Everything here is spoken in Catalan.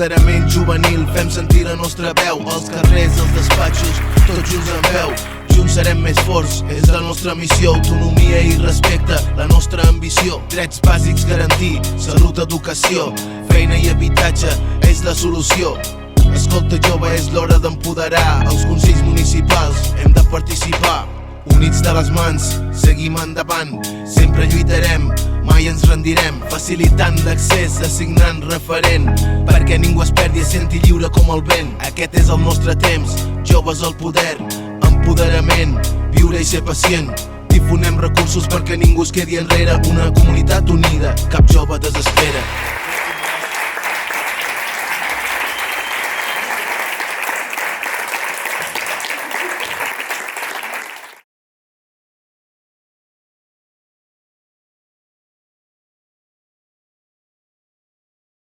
Empoderament juvenil, fem sentir la nostra veu als carrers, als despatxos, tots junts en veu. Junts serem més forts, és la nostra missió. Autonomia i respecte, la nostra ambició. Drets bàsics garantir, salut, educació, feina i habitatge és la solució. Escolta jove, és l'hora d'empoderar els consells municipals, hem de participar. Units de les mans, seguim endavant, sempre lluitarem, mai ens rendirem. Facilitant l'accés, assignant referent, perquè ningú es perdi, es senti lliure com el vent. Aquest és el nostre temps, joves al poder, empoderament, viure i ser pacient. Difonem recursos perquè ningú es quedi enrere, una comunitat unida, cap jove desespera.